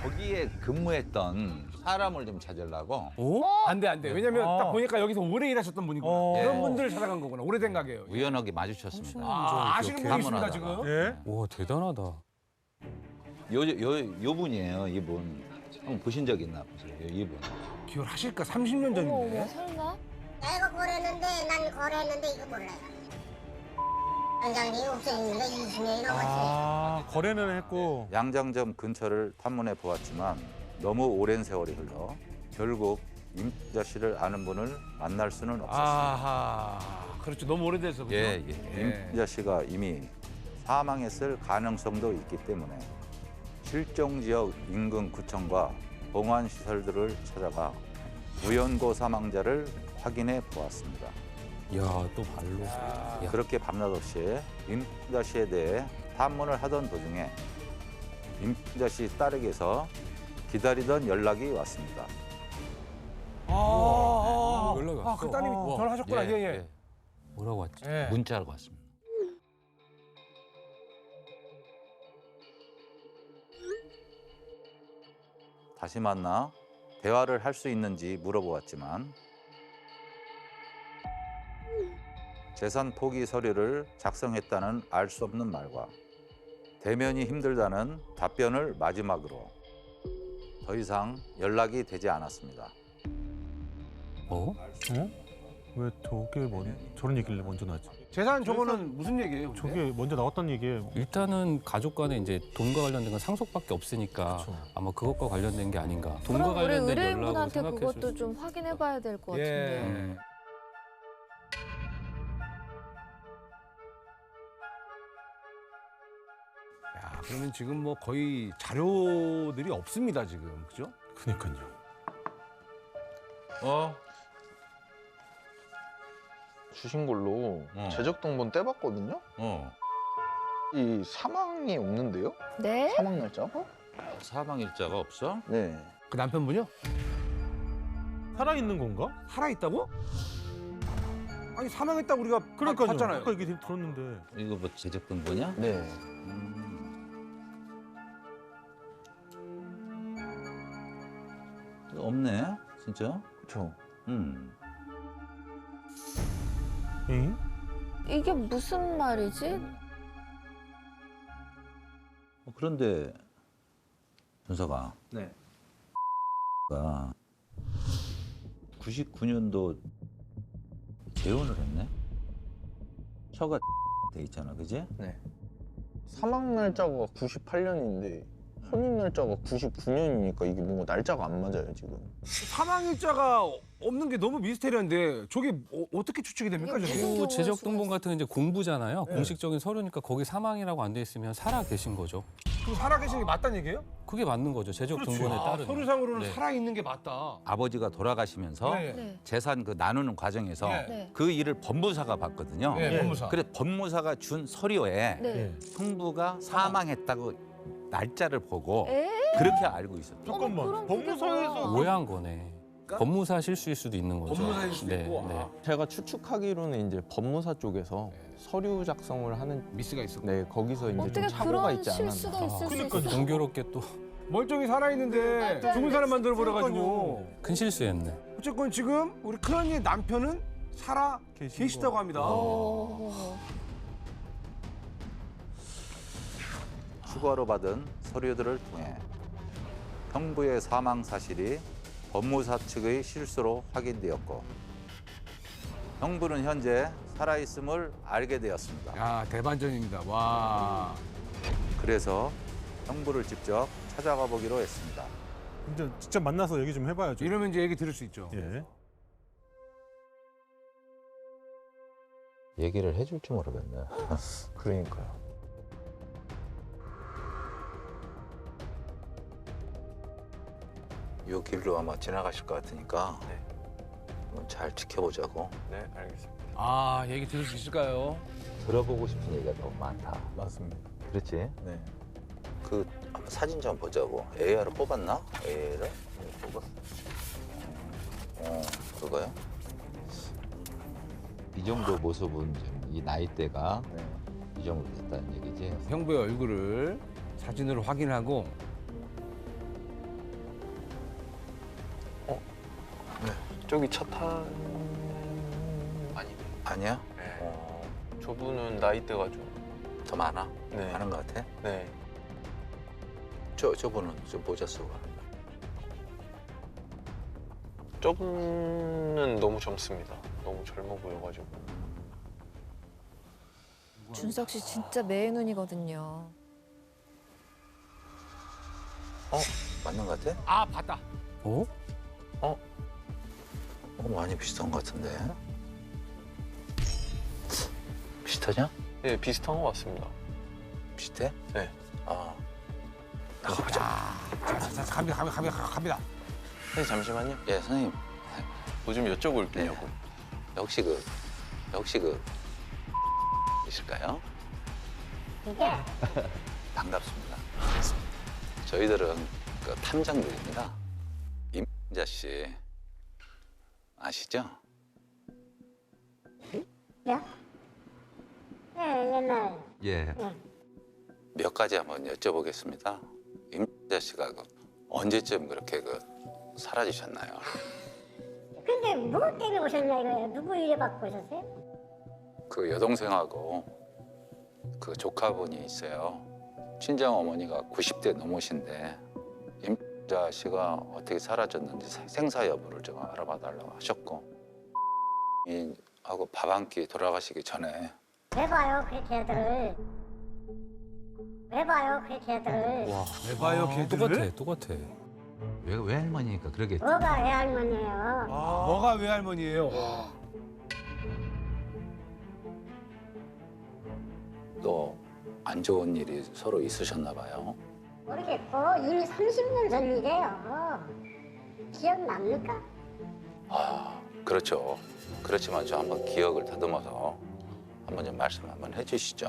거기에 근무했던 사람을 좀 찾으려고. 안 돼, 안 돼. 왜냐면 딱 보니까 여기서 오래 일하셨던 분이구나. 그런 예. 분들을 찾아간 거구나. 오래된 가게요. 우연하게 마주쳤습니다. 아, 아시는 분이 있습니다, 방문하다가. 지금. 예? 와 대단하다. 요 분이에요, 이분. 한번 보신 적 있나 보세요, 이분. 기억을 하실까? 30년 어머, 전인데. 설마? 내가 거래했는데 난 거래했는데 이거 몰라요. 양장이 없어졌는데 20년이 넘었어요. 아, 거래는 했고. 양장점 근처를 탐문해 보았지만 너무 오랜 세월이 흘러 결국 임자 씨를 아는 분을 만날 수는 없었습니다. 아하. 그렇죠. 너무 오래돼서. 그죠? 예, 예. 임자 씨가 이미 사망했을 가능성도 있기 때문에 실종 지역 인근 구청과 봉안 시설들을 찾아가 우연고 사망자를 확인해 보았습니다. 야 또 발로. 야. 그렇게 밤낮 없이 임자 씨에 대해 탐문을 하던 도중에 임자 씨 딸에게서 기다리던 연락이 왔습니다. 연락이 왔어. 아, 그 따님이 와. 전화하셨구나. 예, 예. 뭐라고 왔지? 예. 문자가 왔습니다. 다시 만나 대화를 할 수 있는지 물어보았지만 재산 포기 서류를 작성했다는 알 수 없는 말과 대면이 힘들다는 답변을 마지막으로 더 이상 연락이 되지 않았습니다. 어? 왜 저런 얘기를 먼저 나지? 재산 저거는 무슨 얘기예요? 근데? 저게 먼저 나왔던 얘기예요. 일단은 가족 간에 이제 돈과 관련된 건 상속밖에 없으니까 그쵸. 아마 그것과 관련된 게 아닌가. 돈과 그럼 우리 관련된 연락으로 의뢰인분한테 생각했을 그것도 수. 좀 확인해봐야 될 것 같은데. 예. 야, 그러면 지금 뭐 거의 자료들이 없습니다, 지금. 그죠? 그니까요. 주신 걸로 제적등본 떼봤거든요. 이 사망이 없는데요? 네? 사망 날짜가? 사망 일자가 없어? 네. 그 남편분요? 살아 있는 건가? 살아 있다고? 아니 사망했다고 우리가 그러니까요. 봤잖아요. 아까 얘기 들었는데. 이거 뭐 제적 등본이야? 네. 없네, 진짜. 그렇죠. 응? 이게 무슨 말이지? 그런데 준서가 네. 99년도 재혼을 했네. 처가 돼 있잖아, 그지? 네. 사망 날짜가 98년인데 혼인 날짜가 99년이니까 이게 뭔가 날짜가 안 맞아요 지금. 사망일자가 없는 게 너무 미스테리한데 저게 어떻게 추측이 됩니까 저게? 무슨 제적 등본 같은 게 이제 공부잖아요. 네. 공식적인 서류니까 거기 사망이라고 안 돼 있으면 살아 계신 거죠. 그럼 살아계신 게 맞다는 얘기예요? 그게 맞는 거죠. 제적 등본에 따르면. 서류상으로는 네. 살아있는 게 맞다. 아버지가 돌아가시면서 네. 네. 재산 그 나누는 과정에서 네. 네. 그 일을 법무사가 봤거든요. 네, 예. 법무사. 그래 법무사가 준 서류에 네. 형부가 사망했다고 날짜를 보고 에? 그렇게 알고 있었던 거예요. 잠깐만. 그럼 그게 법무사에서 뭐야? 오해한 거네. 법무사 실수일 수도 있는 거죠. 법무사일 수도 네, 있고. 네. 제가 추측하기로는 이제 법무사 쪽에서 서류 작성을 하는 미스가 있었고. 네 거기서 이제 어떻게 좀 사고가 그런 있지 않았나. 실수가 있을 수 그러니까요. 있어? 공교롭게 또 큰 멀쩡히 살아있는데 죽은 사람 만들어 버려가지고. 실수했네. 어쨌건 지금 우리 큰언니의 남편은 살아 계시다고 합니다. 추가로 받은 서류들을 통해 형부의 사망 사실이 법무사 측의 실수로 확인되었고 형부는 현재 살아있음을 알게 되었습니다. 야 대반전입니다. 와. 그래서 형부를 직접 찾아가 보기로 했습니다. 이제 직접 만나서 얘기 좀 해봐야죠. 이러면 이제 얘기 들을 수 있죠. 예. 얘기를 해줄지 모르겠네. 그러니까요. 이 길로 아마 지나가실 것 같으니까 한번 잘 지켜보자고. 네 알겠습니다. 아 얘기 들을 수 있을까요? 들어보고 싶은 얘기가 너무 많다. 맞습니다. 그렇지? 네. 그 한번 사진 좀 보자고. AR을 뽑았나? AR을? 네, 뽑았어. 그거요? 이 정도 모습은 좀 이 나이대가 이 정도 됐다는 얘기지. 형부의 얼굴을 사진으로 확인하고 저기 차 탄... 아니야? 네. 저분은 나이대가 좀... 더 많아? 네. 많은 것 같아? 네. 저분은 좀 모자 쓰고 가는 거야. 저분은 너무 젊습니다. 너무 젊어 보여가지고. 준석 씨 진짜 매의 눈이거든요. 맞는 것 같아? 아 봤다. 어? 많이 비슷한 것 같은데. 비슷하냐? 네 비슷한 것 같습니다. 비슷해? 네. 아. 나가보자. 자, 갑니다. 선생님 잠시만요. 예, 선생님. 뭐 좀 여쭤볼게요. 혹시 이실까요? 이게 반갑습니다. 저희들은 그 탐정들입니다. 임자 씨 아시죠? 야? 네, 옛날 예. 몇 가지 한번 여쭤보겠습니다. 임자 씨가 언제쯤 그렇게 사라지셨나요? 근데 뭐 때문에 오셨나 이거예요? 누구 일에 받고 오셨어요? 그 여동생하고 그 조카분이 있어요. 친정 어머니가 90대 넘으신데 임자 씨가 어떻게 사라졌는지 생사 여부를 좀 알아봐 달라고 하셨고 하고 밥 한 끼 돌아가시기 전에 왜 봐요 그렇게 애들을? 왜 봐요 그렇게 애들을? 와, 왜 봐요, 걔들을? 똑같아. 왜 할머니니까 그러겠지. 뭐가 왜 할머니예요? 뭐가 외할머니예요? 또 안 좋은 일이 서로 있으셨나 봐요. 모르겠고 이미 30년 전 일이에요. 기억납니까? 아, 그렇죠. 그렇지만 저 한번 기억을 다듬어서 한번 좀 말씀 한번 해주시죠.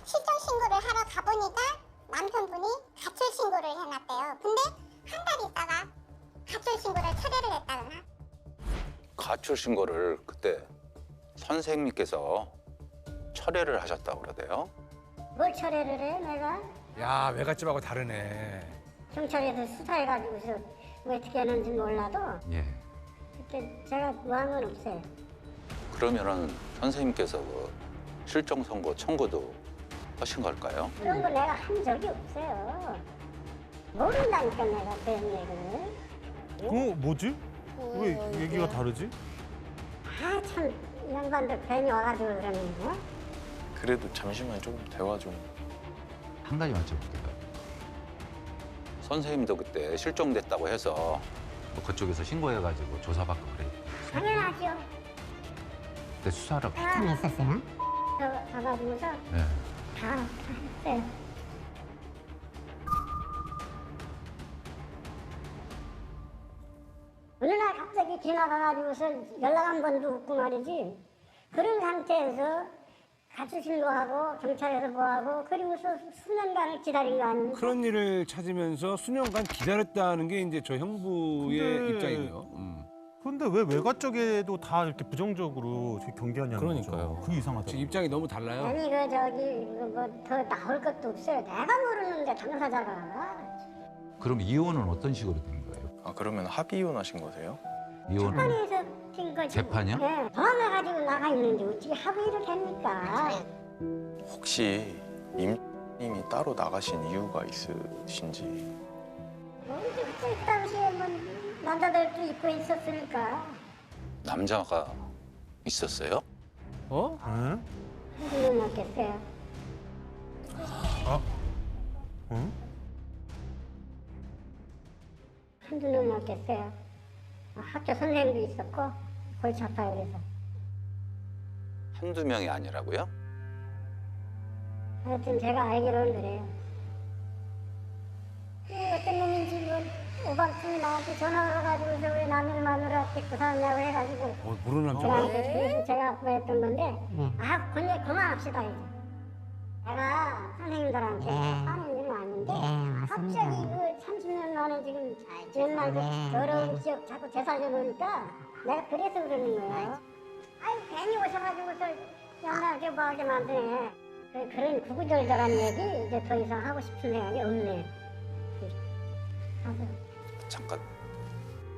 실종 신고를 하러 가보니까 남편분이 가출 신고를 해놨대요. 근데 한 달 있다가 가출 신고를 철회를 했다거나 가출 신고를 그때 선생님께서 철회를 하셨다고 그러대요. 뭘 철회를 해 내가? 야, 외갓집하고 다르네. 경찰에서 수사해가지고서 뭐 어떻게 하는지 몰라도 예. 그렇게 제가 뭐한 건 없어요. 그러면은 선생님께서 그 실종 선고 청구도 하신 걸까요? 그런 거 내가 한 적이 없어요. 모른다니까 내가 그런 얘기를. 뭐지? 왜 뭐예요, 얘기가 이게? 다르지? 아 참 이 양반들 괜히 와가지고 그러는 거. 그래도 잠시만 조금 대화 좀. 한 가지 여쭤볼게요. 선생님도 그때 실종됐다고 해서 뭐 그쪽에서 신고해가지고 조사받고 그래요. 당연하죠. 그때 수사를 참 했었어요? 가가지고서 네. 다 했어요. 어느 날 갑자기 지나가가지고서 연락 한 번도 없고 말이지. 그런 상태에서 가출 신고하고 경찰에서 뭐하고 그리고서 수년간을 기다린 거 아닙니까? 그런 일을 찾으면서 수년간 기다렸다는 게 이제 저 형부의 근데- 입장이에요. 근데 왜 외가 쪽에도 다 이렇게 부정적으로 이렇게 경계하냐는 그러니까요. 거죠. 그게 이상하죠. 지금 입장이 너무 달라요. 아니 그 저기 뭐 더 나올 것도 없어요. 내가 모르는데 당사자가. 그럼 이혼은 어떤 식으로 된 거예요? 아 그러면 합의 이혼하신 거세요? 이혼은 재판에서 된 거지. 재판이요? 네. 도망가가지고 나가 있는데 어떻게 합의를 합니까? 혹시 임님이 따로 나가신 이유가 있으신지? 뭐 이제 그때 당시에 뭐 남자들도 입고 있었으니까 남자가 있었어요? 어? 응? 한두 년 넘겠어요. 응? 한두 년 넘겠어요. 학교 선생님도 있었고 골치 아파요 그래서. 한두 명이 아니라고요? 하여튼 제가 알기로는 그래요. 어떤 놈인지 뭐 오밤중에 나한테 전화가 와가지고서 왜 남의 마누라한테 그 사람이라고 해가지고 모르는 남자. 저한테 그래서 제가 그랬던 건데 아 그만합시다 이제. 내가 선생님들한테 하는 일은 아닌데 갑자기 그 30년 만에 지금 옛날 그 더러운 기억 자꾸 되살려놓으니까 내가 그래서 그러는 거예요. 아유 괜히 오셔가지고서 연락하게 뭐하게 만드네. 그런 구구절절한 얘기 이제 더 이상 하고 싶은 생각이 없네. 잠깐.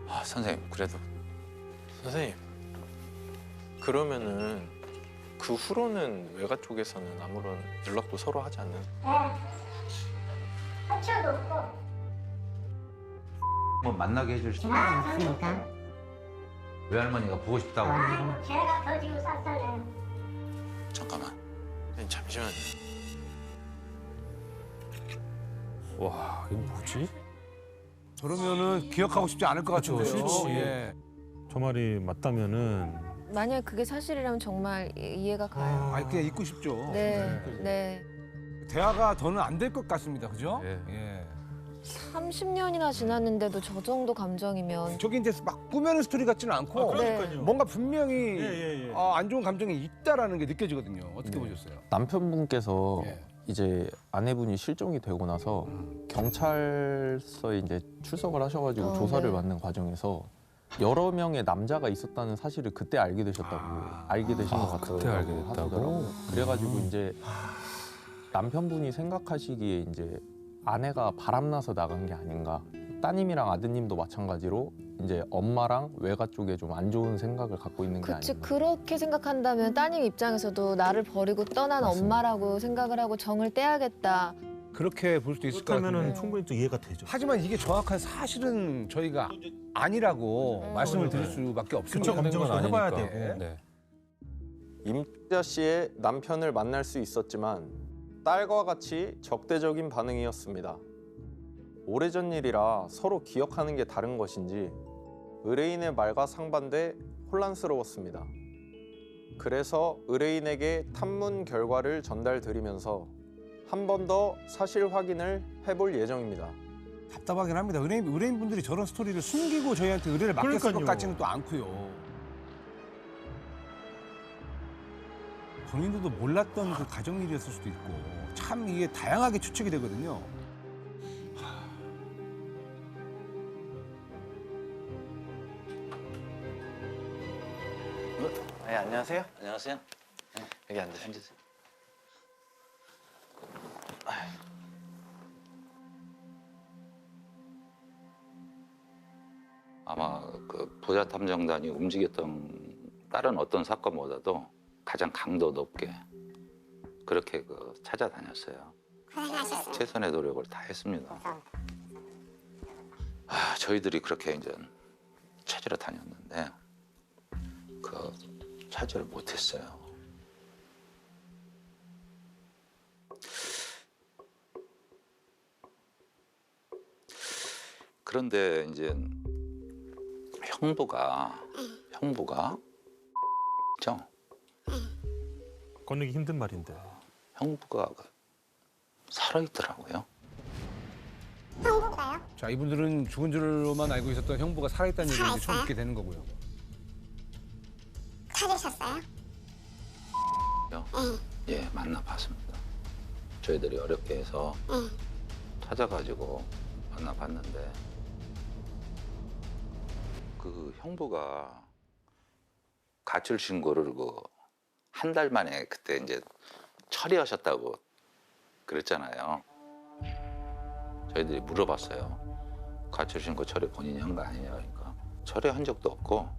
아 선생님 그래도 선생님 그러면은 그 후로는 외가 쪽에서는 아무런 연락도 서로 하지 않는. 하쳐도 없고 뭐 만나게 해줄 수 그러니까 외할머니가 보고 싶다고 제가 더 지금 쌀쌀해요. 잠깐만. 선생님 잠시만요. 와, 이거 뭐지? 저러면은 기억하고 싶지 않을 것 그쵸, 같은데요. 싫지. 예. 저 말이 맞다면은 만약 그게 사실이라면 정말 이해가 가요. 아니 그냥 잊고 싶죠. 네, 네. 대화가 더는 안 될 것 같습니다. 그죠? 예. 예. 30년이나 지났는데도 저 정도 감정이면 저게 이제 막 꾸며낸 스토리 같지는 않고 그러니까요. 뭔가 분명히 예. 안 좋은 감정이 있다라는 게 느껴지거든요. 어떻게 보셨어요? 남편분께서 예. 이제 아내분이 실종이 되고 나서 경찰서에 이제 출석을 하셔가지고 조사를 네. 받는 과정에서 여러 명의 남자가 있었다는 사실을 그때 알게 되셨다고 알게 되신 것 같아요. 그때 알게 됐다고? 하시더라고요. 그래가지고 이제 남편분이 생각하시기에 이제 아내가 바람나서 나간 게 아닌가. 따님이랑 아드님도 마찬가지로 이제 엄마랑 외가 쪽에 좀 안 좋은 생각을 갖고 있는 게 그치 아닌가. 그렇게 생각한다면 따님 입장에서도 나를 버리고 떠난 엄마라고 생각을 하고 정을 떼야겠다. 그렇게 볼 수도 있을 것 그렇다면은 같은데. 충분히 또 이해가 되죠. 하지만 이게 정확한 사실은 저희가 아니라고 말씀을 드릴 수밖에 없습니다. 그쵸, 검증을 또 해봐야 아니니까. 되고. 네. 임자 씨의 남편을 만날 수 있었지만 딸과 같이 적대적인 반응이었습니다. 오래전 일이라 서로 기억하는 게 다른 것인지 의뢰인의 말과 상반돼 혼란스러웠습니다. 그래서 의뢰인에게 탐문 결과를 전달드리면서 한 번 더 사실 확인을 해볼 예정입니다. 답답하긴 합니다. 의뢰인분들이 저런 스토리를 숨기고 저희한테 의뢰를 맡겼을 것 그러니까요. 같지는 또 않고요. 본인들도 몰랐던 그 가정 일이었을 수도 있고 참 이게 다양하게 추측이 되거든요. 네, 안녕하세요. 안녕하세요. 네, 여기 앉으세요. 아마 그 보자 탐정단이 움직였던 다른 어떤 사건보다도 가장 강도 높게 그렇게 그 찾아다녔어요. 고생하셨어요. 최선의 노력을 다 했습니다. 저희들이 그렇게 이제 찾으러 다녔는데 그 찾지를 못했어요. 그런데 이제 형부가 죠? 꺼내기 힘든 말인데. 형부가 살아있더라고요. 형부가요? 자, 이분들은 죽은 줄로만 알고 있었던 형부가 살아있다는 얘기를 이제 처음 살아있어요? 듣게 되는 거고요. 찾으셨어요? 예, 만나봤습니다. 저희들이 어렵게 해서 응. 찾아가지고 만나봤는데 그 형부가 가출 신고를 한 달 만에 그때 이제 처리하셨다고 그랬잖아요. 저희들이 물어봤어요. 가출 신고 처리 본인이 한 거 아니냐 그러니까 처리한 적도 없고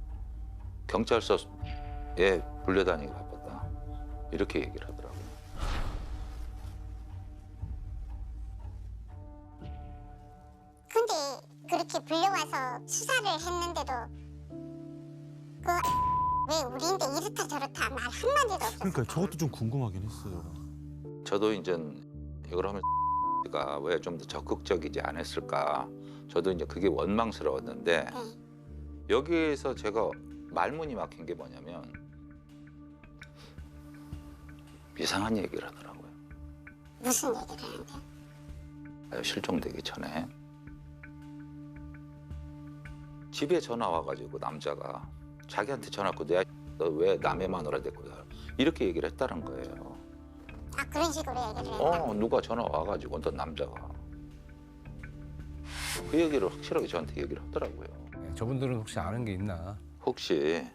경찰서에 불려다니기 바빴다 이렇게 얘기를 하더라고요. 근데 그렇게 불려와서 수사를 했는데도 왜 우리인데 이렇다 저렇다 말 한마디도 없었어요. 그러니까 저것도 좀 궁금하긴 했어요. 저도 이제 이걸 하면 가 왜 좀 더 적극적이지 않았을까. 저도 이제 그게 원망스러웠는데 여기에서 제가 말문이 막힌 게 뭐냐면 이상한 얘기를 하더라고요. 무슨 얘기를 하는데요? 실종되기 전에 집에 전화 와가지고 남자가 자기한테 전화 왔고 너 왜 남의 마누라 데리고 가 이렇게 얘기를 했다는 거예요. 아 그런 식으로 얘기를 했다? 누가 전화 와가지고 어떤 남자가 그 얘기를 확실하게 저한테 얘기를 하더라고요. 네, 저분들은 혹시 아는 게 있나? 혹시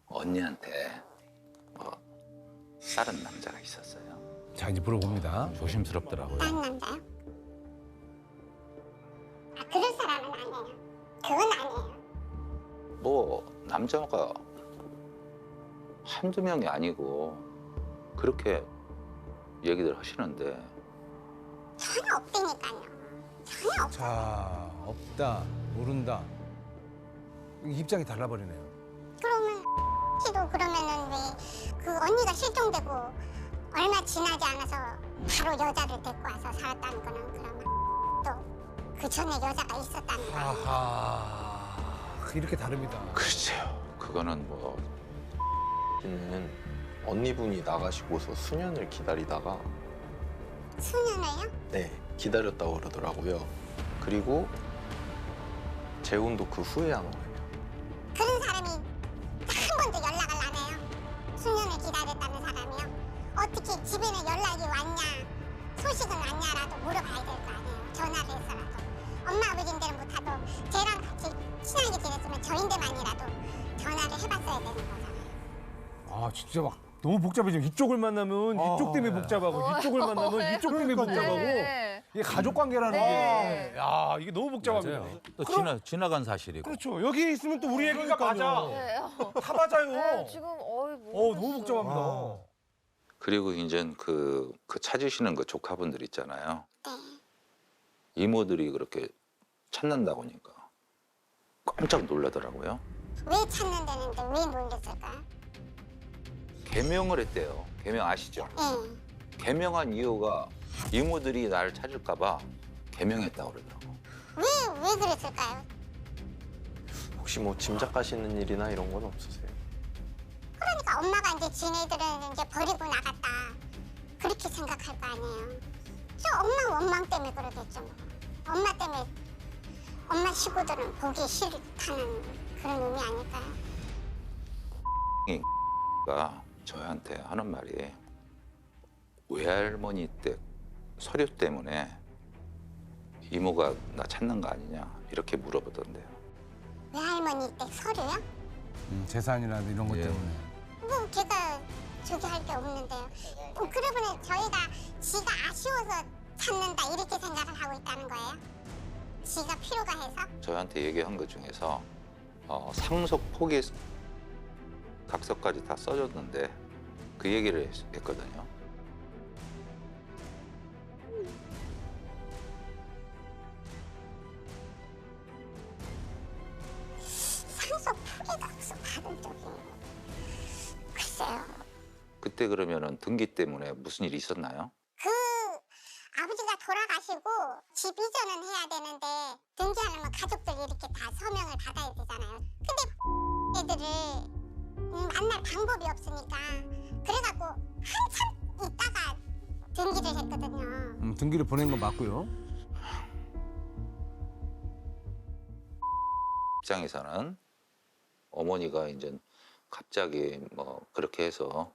언니한테 다른 남자가 있었어요? 자, 이제 물어봅니다. 조심스럽더라고요. 다른 남자요? 아 그럴 사람은 아니에요. 그건 아니에요. 남자가 한두 명이 아니고 그렇게 얘기들 하시는데 전혀 없다니까요. 전혀 없. 자, 없다, 모른다. 입장이 달라버리네요. 그러면 씨도 그러면은 왜 그 언니가 실종되고 얼마 지나지 않아서 바로 여자를 데리고 와서 살았다는 거는 그러면 또 그 전에 여자가 있었다는 거예요. 아하, 이렇게 다릅니다. 글쎄요. 그거는 는 언니분이 나가시고서 수년을 기다리다가 수년을요? 네 기다렸다고 그러더라고요. 그리고 재혼도 그 후에 한 거예요. 그런 사람이 한 번도 연락을 안 해요. 수년을 기다렸다는 사람이요. 어떻게 집에는 연락이 왔냐, 소식은 왔냐라도 물어봐야 될 거 아니에요. 전화를 해서라도. 엄마 아버지인데는 못하도 쟤랑 같이 친하게 지냈으면 저인데만이라도 전화를 해봤어야 되는 거잖아요. 아, 진짜 막 너무 복잡해지고 이쪽을 만나면 이쪽 때문에 복잡하고 이쪽을 만나면 이쪽 때문에 복잡하고 이게 가족 관계라는 게 야, 이게 너무 복잡합니다. 또 지나간 사실이고. 그렇죠. 여기 있으면 또 우리 얘기가 맞아. 네. 다 맞아요. 네, 지금 너무 복잡합니다. 그리고 이제 그 찾으시는 그 조카분들 있잖아요. 네. 이모들이 그렇게 찾는다고 하니까 깜짝 놀라더라고요. 왜 찾는다는데 왜 놀랬을까요? 개명을 했대요. 개명 아시죠? 예. 개명한 이유가 이모들이 나를 찾을까 봐 개명했다고 그러더라고. 왜 그랬을까요? 혹시 뭐 짐작하시는 일이나 이런 건 없으세요? 그러니까 엄마가 이제 지네들은 이제 버리고 나갔다. 그렇게 생각할 거 아니에요. 저 엄마 원망 때문에 그러겠죠. 뭐. 엄마 때문에 엄마 식구들은 보기 싫다는 그런 의미 아닐까요? 가 저한테 하는 말이 외할머니 댁 서류 때문에 이모가 나 찾는 거 아니냐 이렇게 물어보던데요. 외할머니 댁 서류요? 재산이나 이런 것 예. 때문에. 뭐 걔가 저기 할 게 없는데요. 그러면 저희가 지가 아쉬워서 찾는다 이렇게 생각을 하고 있다는 거예요? 지가 필요가 해서? 저한테 얘기한 것 중에서 상속 포기 각서까지 다 써줬는데 그 얘기를 했거든요. 상속 포기 각서 받은 적이 글쎄요. 그때 그러면은 등기 때문에 무슨 일이 있었나요? 그 아버지가 돌아가시고 집 이전은 해야 되는데 등기하려면 가족들 이렇게 다 서명을 받아야 되잖아요. 근데 애들을 만날 방법이 없으니까 그래갖고 한참 있다가 등기를 했거든요. 등기를 보낸 건 맞고요. 입장에서는 어머니가 이제 갑자기 뭐 그렇게 해서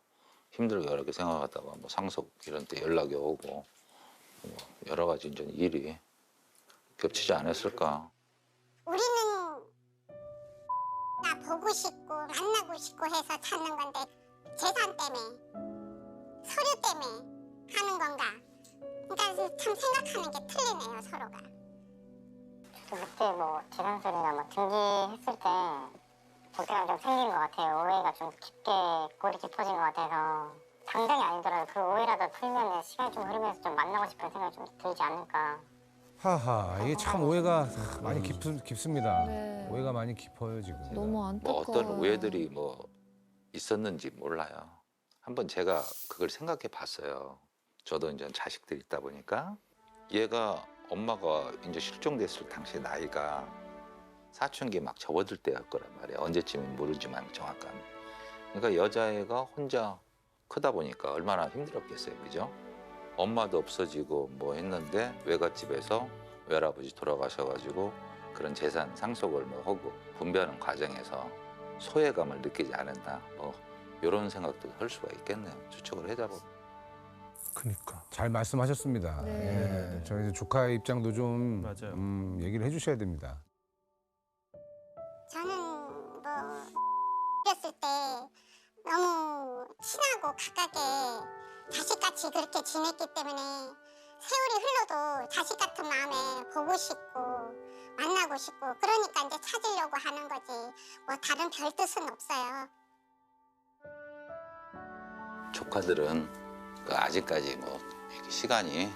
힘들게 여러 개 생각하다가 뭐 상속 이런 때 연락이 오고 뭐 여러 가지 이제 일이 겹치지 않았을까. 우리는 나 보고 싶고 만나고 싶고 해서 찾는 건데 재산 때문에 서류 때문에 하는 건가? 그러니까 참 생각하는 게 틀리네요 서로가. 그때 뭐 재산서류나 뭐 등기했을 때 걱정이 좀 생긴 것 같아요. 오해가 좀 깊게 골이 깊어진 것 같아서 당장이 아니더라도 그 오해라도 풀면 시간이 좀 흐르면서 좀 만나고 싶은 생각이 좀 들지 않을까. 하하, 이게 참 오해가 많이 깊습니다. 네. 오해가 많이 깊어요 지금. 너무 뭐 안타까워요. 어떤 오해들이 뭐 있었는지 몰라요. 한번 제가 그걸 생각해 봤어요. 저도 이제 자식들이 있다 보니까 얘가 엄마가 이제 실종됐을 당시 나이가 사춘기 막 접어들 때였 거란 말이에요. 언제쯤은 모르지만 정확한. 그러니까 여자애가 혼자 크다 보니까 얼마나 힘들었겠어요, 그죠? 엄마도 없어지고 뭐 했는데 외갓집에서 외할아버지 돌아가셔가지고 그런 재산 상속을 뭐 하고 분배하는 과정에서 소외감을 느끼지 않았나 뭐 이런 생각도 할 수가 있겠네요. 추측을 해자고. 그러니까. 잘 말씀하셨습니다. 네. 예, 저희 조카 입장도 좀 맞아요. 얘기를 해주셔야 됩니다. 저는 뭐 어렸을 때 너무 친하고 가깝게 자식같이 그렇게 지냈기 때문에 세월이 흘러도 자식 같은 마음에 보고 싶고 만나고 싶고 그러니까 이제 찾으려고 하는 거지 뭐 다른 별 뜻은 없어요. 조카들은 그 아직까지 뭐 이렇게 시간이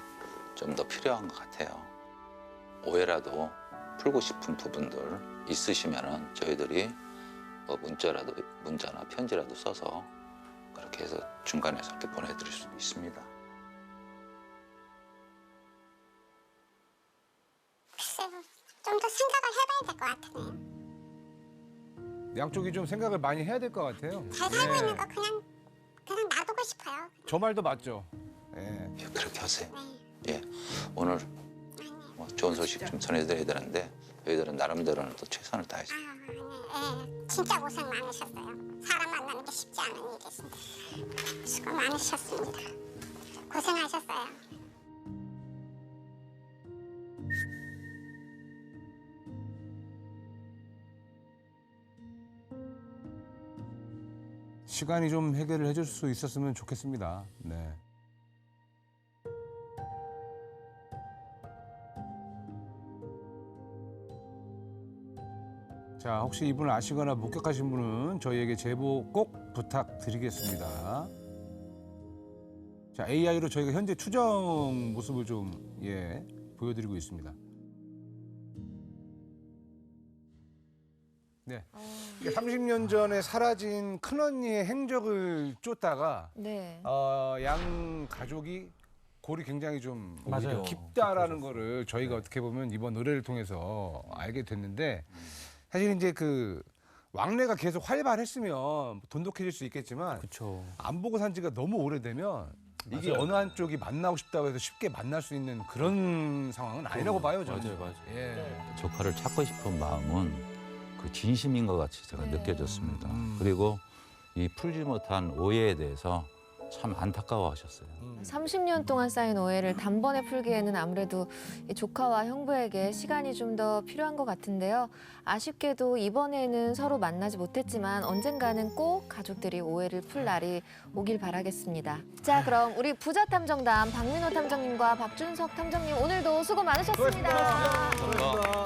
좀 더 필요한 것 같아요. 오해라도 풀고 싶은 부분들 있으시면은 저희들이 뭐 문자나 편지라도 써서 그렇게 해서 중간에서 이렇게 보내드릴 수도 있습니다. 글쎄요, 좀 더 생각을 해봐야 될 것 같으네요. 양쪽이 좀 생각을 많이 해야 될 것 같아요. 잘 살고 있는 거 그냥 놔두고 싶어요. 저 말도 맞죠. 예. 예, 그렇게 하세요. 네. 예, 오늘 뭐 좋은 소식 좀 전해드려야 되는데 저희들은 나름대로는 또 최선을 다해서. 진짜 고생 많으셨어요. 사람 만나는 게 쉽지 않은 일이신데 수고 많으셨습니다. 고생하셨어요. 시간이 좀 해결을 해줄 수 있었으면 좋겠습니다. 네. 자, 혹시 이분을 아시거나 목격하신 분은 저희에게 제보 꼭 부탁드리겠습니다. 자, AI로 저희가 현재 추정 모습을 좀 보여드리고 있습니다. 네. 30년 전에 사라진 큰언니의 행적을 쫓다가 네. 양 가족이 골이 굉장히 좀 맞아요. 깊다라는 거를 저희가 어떻게 보면 이번 의뢰를 통해서 알게 됐는데 사실 이제 그 왕래가 계속 활발했으면 돈독해질 수 있겠지만 그렇죠. 안 보고 산 지가 너무 오래되면 이게 맞아요. 어느 한쪽이 만나고 싶다고 해서 쉽게 만날 수 있는 그런 상황은 아니라고 봐요, 저는. 맞아요. 예. 조카를 찾고 싶은 마음은 그 진심인 것 같이 제가 네. 느껴졌습니다. 음. 그리고 이 풀지 못한 오해에 대해서 참 안타까워하셨어요. 30년 동안 쌓인 오해를 단번에 풀기에는 아무래도 이 조카와 형부에게 시간이 좀 더 필요한 것 같은데요. 아쉽게도 이번에는 서로 만나지 못했지만 언젠가는 꼭 가족들이 오해를 풀 날이 오길 바라겠습니다. 자, 그럼 우리 부자 탐정단 박민호 탐정님과 박준석 탐정님 오늘도 수고 많으셨습니다. 수고하셨습니다.